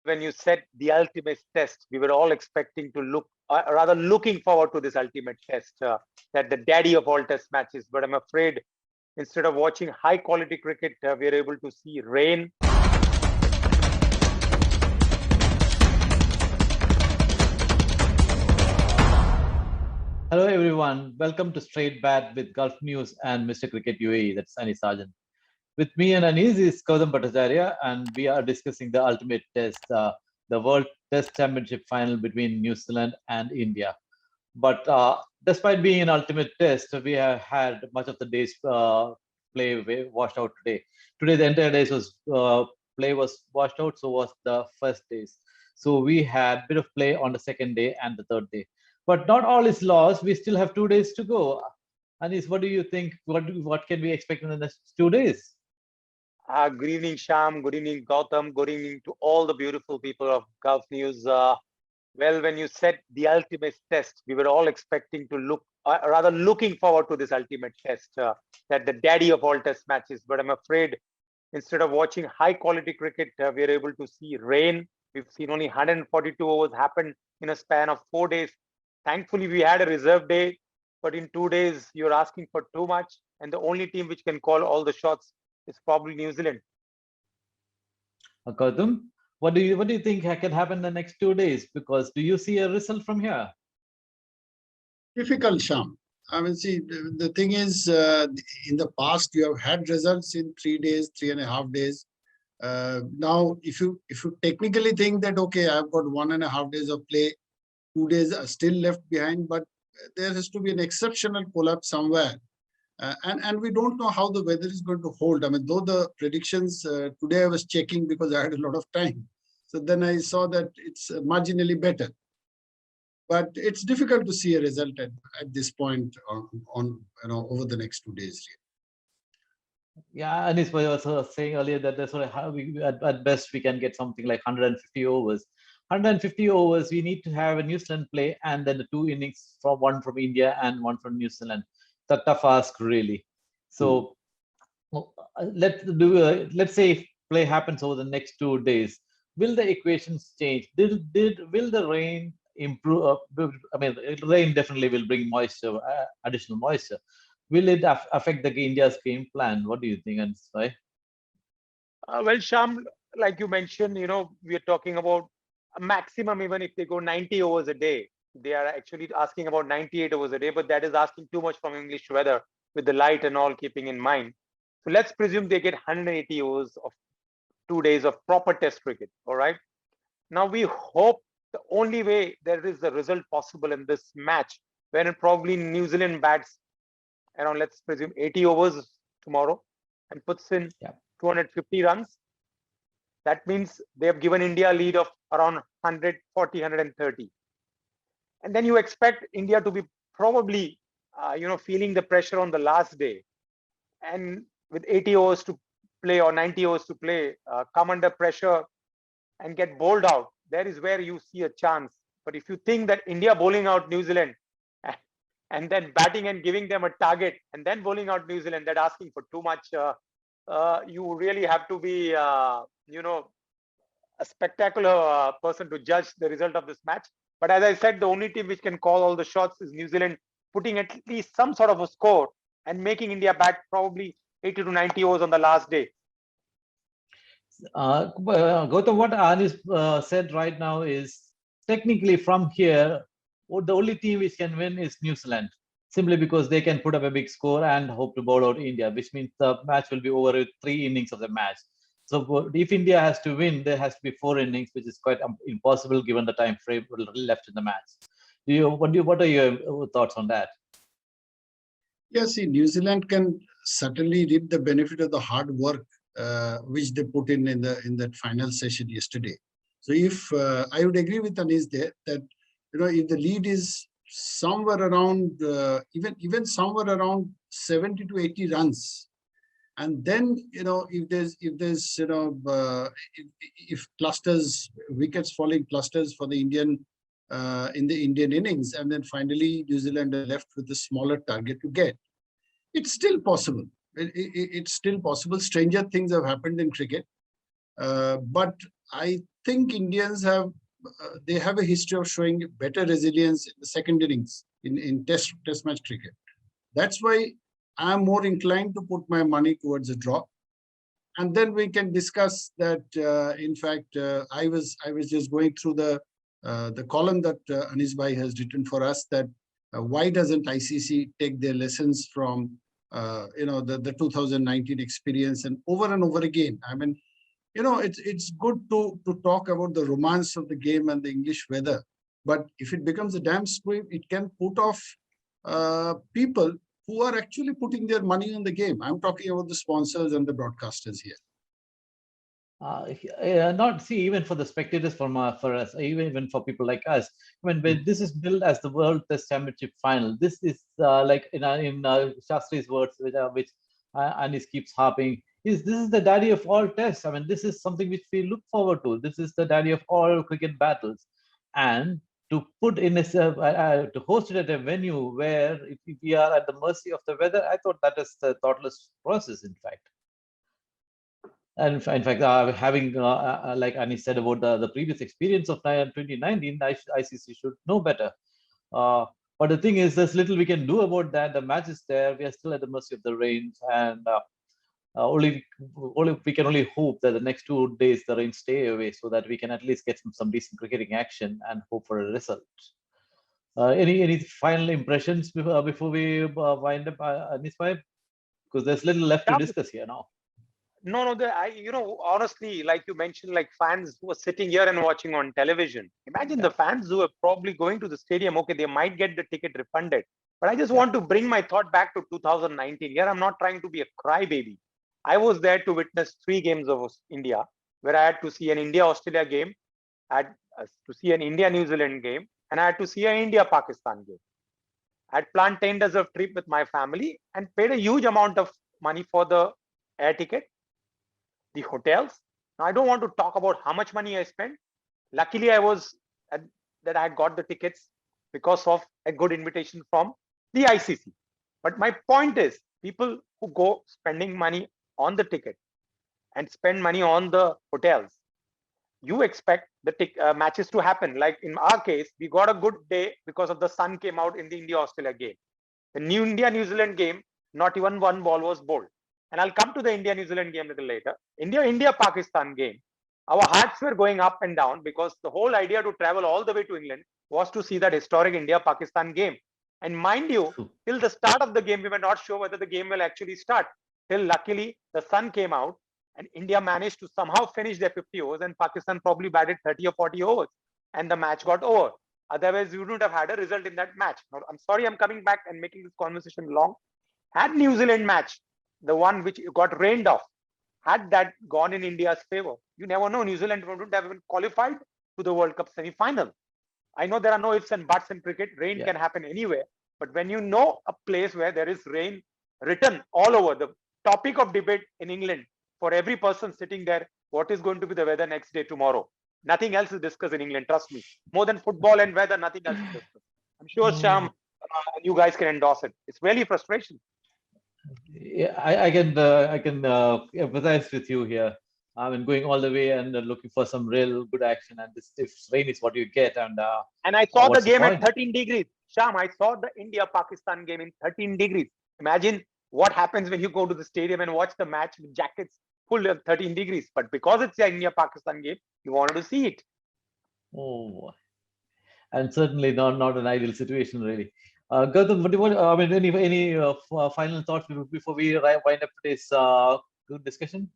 when you said the ultimate test, we were all expecting to rather looking forward to this ultimate test, that the daddy of all test matches. But I'm afraid instead of watching high quality cricket, we are able to see rain. Hello everyone, welcome to Straight Bat with Gulf News and Mr. Cricket UAE, that's Anis Sarjan. With me and Anis is Gautam Bhattacharya, and we are discussing the ultimate test, the World Test Championship final between New Zealand and India. But despite being an ultimate test, we have had much of the day's play washed out today. Today, the entire day's play was washed out, so was the first days. So we had a bit of play on the second day and the third day. But not all is lost. We still have 2 days to go. Anis, what do you think? What can we expect in the next 2 days? Good evening, Sham. Good evening, Gautam. Good evening to all the beautiful people of Gulf News. Well, when you said the ultimate test, we were all expecting to rather looking forward to this ultimate test, that the daddy of all test matches. But I'm afraid instead of watching high quality cricket, we are able to see rain. We've seen only 142 overs happen in a span of 4 days. Thankfully, we had a reserve day, but in 2 days, you're asking for too much. And the only team which can call all the shots is probably New Zealand. Gautam, what do you think can happen in the next 2 days? Because do you see a result from here? Difficult, Sham. I mean, see, the thing is, in the past, you have had results in 3 days, 3.5 days. Now, if you technically think that, okay, I've got 1.5 days of play, 2 days are still left behind, but there has to be an exceptional collapse somewhere. And we don't know how the weather is going to hold. I mean, though the predictions, today I was checking because I had a lot of time. So then I saw that it's marginally better. But it's difficult to see a result at this point on over the next 2 days. Yeah, Anis was saying earlier that that's how at best we can get something like 150 overs. 150 overs, we need to have a New Zealand play and then the 2 innings, one from India and one from New Zealand. It's a tough ask, really. So let's say if play happens over the next 2 days, will the equations change? Will the rain improve? I mean, rain definitely will bring moisture, additional moisture. Will it affect India's game plan? What do you think, Anis? Well, Sham, like you mentioned, we are talking about a maximum. Even if they go 90 overs a day, they are actually asking about 98 overs a day, but that is asking too much from English weather with the light and all keeping in mind. So let's presume they get 180 overs of 2 days of proper test cricket. All right. Now we hope the only way there is a result possible in this match, when probably New Zealand bats around, let's presume, 80 overs tomorrow and puts in 250 runs. That means they have given India a lead of around 140, 130. And then you expect India to be probably, feeling the pressure on the last day. And with 80 overs to play or 90 overs to play, come under pressure and get bowled out. There is where you see a chance. But if you think that India bowling out New Zealand and then batting and giving them a target and then bowling out New Zealand, that asking for too much, you really have to be, a spectacular person to judge the result of this match. But as I said, the only team which can call all the shots is New Zealand, putting at least some sort of a score and making India bat probably 80 to 90 overs on the last day. Gautam, what Anis said right now is technically from here, the only team which can win is New Zealand, simply because they can put up a big score and hope to bowl out India, which means the match will be over with 3 innings of the match. So if India has to win, there has to be 4 innings, which is quite impossible given the time frame left in the match. What are your thoughts on that? Yes, see, New Zealand can certainly reap the benefit of the hard work which they put in that final session yesterday. So if I would agree with Anis there that if the lead is somewhere around even somewhere around 70 to 80 runs, and then if clusters, wickets falling clusters for the Indian in the Indian innings, and then finally New Zealand are left with a smaller target to get, it's still possible. It's still possible. Stranger things have happened in cricket, but I think Indians have they have a history of showing better resilience in the second innings in test match cricket. That's why I'm more inclined to put my money towards a draw. And then we can discuss that. In fact, I was just going through the column that Anis Bhai has written for us, that why doesn't ICC take their lessons from the 2019 experience and over again. I mean, it's good to talk about the romance of the game and the English weather, but if it becomes a damn squib, it can put off people who are actually putting their money on the game. I'm talking about the sponsors and the broadcasters here. Not see, even for the spectators, for us, even for people like us, when this is billed as the World Test Championship final, this is like in Shastri's words, which Anis keeps harping, this is the daddy of all tests. I mean, this is something which we look forward to. This is the daddy of all cricket battles, and to put in to host it at a venue where if we are at the mercy of the weather, I thought that is the thoughtless process, in fact. And in fact, having, like Anis said about the previous experience of 2019, ICC should know better. But the thing is, there's little we can do about that. The match is there. We are still at the mercy of the rains, and we can only hope that the next 2 days the rains stay away, so that we can at least get some decent cricketing action and hope for a result. Any final impressions before we wind up, Anis Bhai? Because there's little left to discuss here now. No, honestly, like you mentioned, like fans who are sitting here and watching on television. Imagine the fans who are probably going to the stadium. Okay, they might get the ticket refunded, but I just want to bring my thought back to 2019. Here, I'm not trying to be a crybaby. I was there to witness 3 games of India, where I had to see an India-Australia game, I had to see an India-New Zealand game, and I had to see an India-Pakistan game. I had planned 10 days of trip with my family and paid a huge amount of money for the air ticket, the hotels. Now, I don't want to talk about how much money I spent. Luckily, I had got the tickets because of a good invitation from the ICC. But my point is, people who go spending money on the ticket and spend money on the hotels, you expect the matches to happen. Like in our case, we got a good day because of the sun came out in the India-Australia game. The new India-New Zealand game, not even one ball was bowled. And I'll come to the India-New Zealand game a little later. India-Pakistan game, our hearts were going up and down because the whole idea to travel all the way to England was to see that historic India-Pakistan game. And mind you, till the start of the game, we were not sure whether the game will actually start. Till luckily, the sun came out and India managed to somehow finish their 50 overs and Pakistan probably batted 30 or 40 overs and the match got over. Otherwise, we wouldn't have had a result in that match. Now, I'm sorry I'm coming back and making this conversation long. Had New Zealand match, the one which got rained off, had that gone in India's favor, you never know, New Zealand wouldn't have even qualified to the World Cup semi-final. I know there are no ifs and buts in cricket. Rain can happen anywhere. But when you know a place where there is rain written all over, the topic of debate in England for every person sitting there, what is going to be the weather next day, tomorrow? Nothing else is discussed in England, trust me. More than football and weather, nothing else is discussed. I'm sure Sham, you guys can endorse it. It's really frustration. Yeah, I can empathize with you here. I mean, going all the way and looking for some real good action, and if rain is what you get, and I saw the game at 13 degrees. Sham, I saw the India-Pakistan game in 13 degrees. Imagine what happens when you go to the stadium and watch the match with jackets full of 13 degrees. But because it's an India-Pakistan game, you wanted to see it. Oh, and certainly not an ideal situation, really. Gautam, I mean, any final thoughts before we wind up today's good discussion?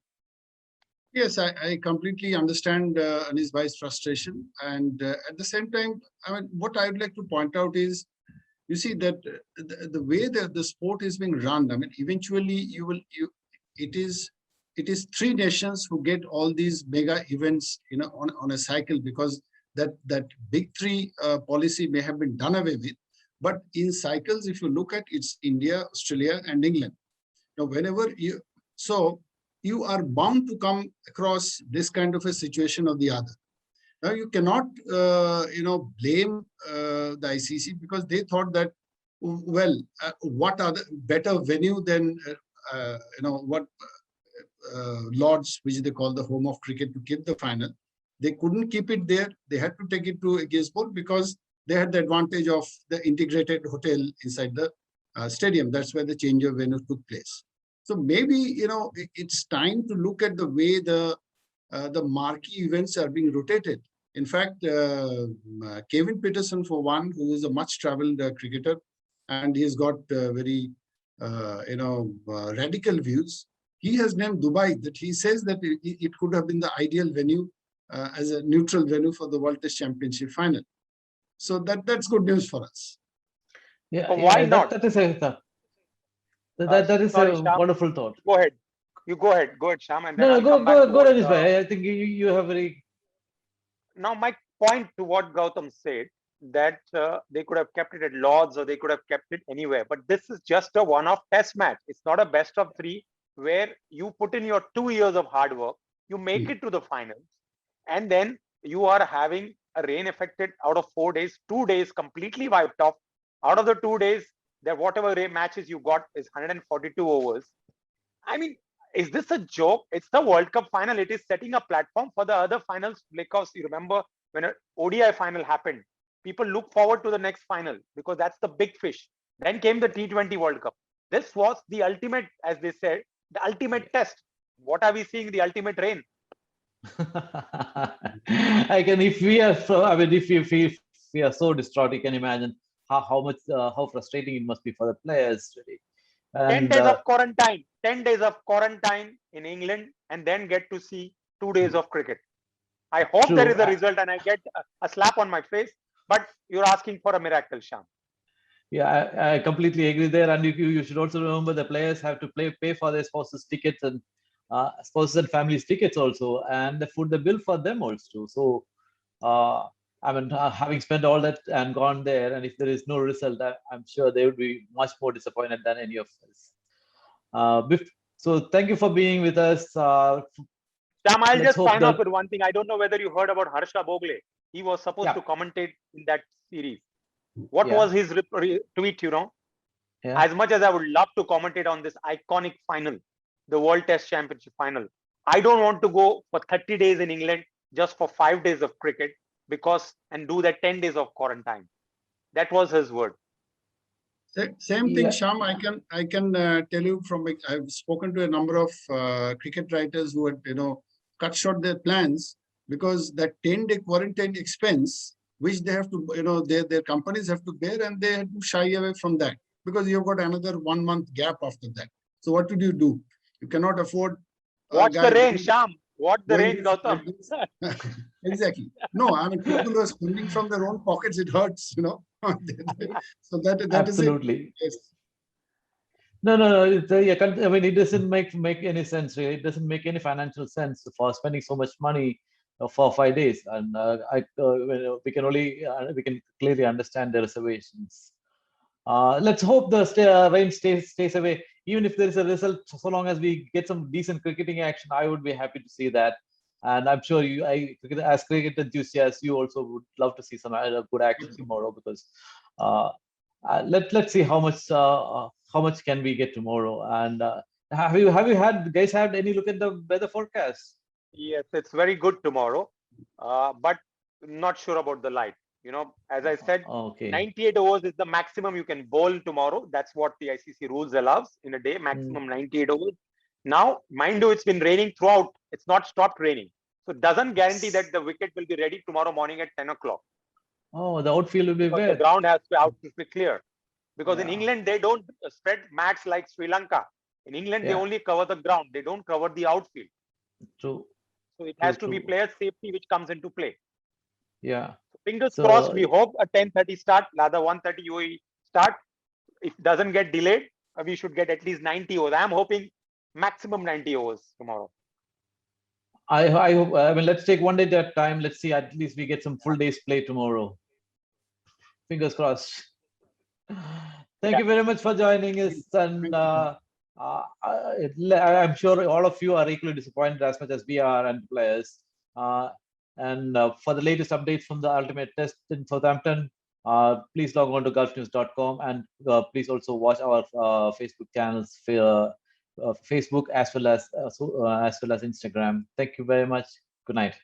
Yes, I completely understand Anis Bhai's frustration, and at the same time, I mean, what I would like to point out is, you see that the way that the sport is being run. I mean, eventually it is 3 nations who get all these mega events, on a cycle, because that big 3 policy may have been done away with. But in cycles, if you look at, it's India, Australia, and England. Now, you are bound to come across this kind of a situation or the other. Now, you cannot, blame the ICC, because they thought that, well, what other better venue than, Lords, which they call the home of cricket, to keep the final. They couldn't keep it there. They had to take it to Gazprom because they had the advantage of the integrated hotel inside the stadium. That's where the change of venue took place. So maybe, it's time to look at the way the marquee events are being rotated. In fact, Kevin Peterson, for one, who is a much-traveled cricketer, and he's got very, radical views. He has named Dubai. That he says that it could have been the ideal venue as a neutral venue for the World Test Championship final. So that's good news for us. Yeah, So why not? That is a that is sorry, a Shyam. wonderful thought. Go ahead. You go ahead, Shyam, and then No, I'll go come back to what, Rajesh bhai. I think you have very Now, my point to what Gautam said, that they could have kept it at Lords or they could have kept it anywhere. But this is just a one-off test match. It's not a best of three where you put in your 2 years of hard work, you make it to the finals, and then you are having a rain affected out of 4 days, 2 days completely wiped off. Out of the 2 days, that whatever rain matches you got is 142 overs. I mean, is this a joke? It's the World Cup final. It is setting a platform for the other finals, because you remember when an ODI final happened, people look forward to the next final because that's the big fish. Then came the T20 World Cup. This was the ultimate, as they said, the ultimate test. What are we seeing? The ultimate rain. I can, if we are so, I mean, if we are so distraught, you can imagine how frustrating it must be for the players today. 10 days of quarantine, 10 days of quarantine in England, and then get to see 2 days of cricket. I hope there is a result and I get a slap on my face, but you're asking for a miracle, Shyam. Yeah, I completely agree there. And you should also remember the players have to pay for their spouses' tickets and spouses and families' tickets also, and the food the bill for them also. So, I mean, having spent all that and gone there, and if there is no result, I'm sure they would be much more disappointed than any of us. So, thank you for being with us. Shyam, I'll just sign off with one thing. I don't know whether you heard about Harsha Bogle. He was supposed to commentate in that series. What was his tweet, As much as I would love to commentate on this iconic final, the World Test Championship final, I don't want to go for 30 days in England just for 5 days of cricket and do that 10 days of quarantine. That was his word. Same thing, Shyam. I can tell you I've spoken to a number of cricket writers who had, cut short their plans because that 10-day quarantine expense, which they have to, their companies have to bear, and they had to shy away from that because you've got another 1 month gap after that. So what would you do? You cannot afford. Watch the rain, Shyam. Watch the rain, Gautam. Exactly. No, I mean, people are spending from their own pockets. It hurts, So that absolutely. is it. Yes. No. I mean, it doesn't make any sense. Really. It doesn't make any financial sense for spending so much money for 5 days. And we can clearly understand the reservations. Let's hope the rain stays away. Even if there is a result, so long as we get some decent cricketing action, I would be happy to see that. And I'm sure as cricket enthusiasts, you also would love to see some good action tomorrow, because let's see how much can we get tomorrow. And have you guys had any look at the weather forecast? Yes, it's very good tomorrow, but not sure about the light. As I said, 98 overs is the maximum you can bowl tomorrow. That's what the ICC rules allows in a day, maximum 98 overs. Now, mind you, it's been raining throughout. It's not stopped raining. So it doesn't guarantee that the wicket will be ready tomorrow morning at 10 o'clock. Oh, the outfield will be wet. The ground has to be clear. Because in England, they don't spread mats like Sri Lanka. In England, they only cover the ground. They don't cover the outfield. True. So it has to be player safety which comes into play. Yeah. So fingers crossed. We hope a 10:30 start, rather 1:30 UAE start. If it doesn't get delayed, we should get at least 90 overs. I'm hoping maximum 90 overs tomorrow. I hope. I mean, let's take one day at a time. Let's see. At least we get some full days play tomorrow. Fingers crossed. Thank you very much for joining us, and I'm sure all of you are equally disappointed as much as we are, and players. And for the latest updates from the Ultimate Test in Southampton, please log on to gulfnews.com, and please also watch our Facebook channels, Facebook as well as Instagram. Thank you very much. Good night.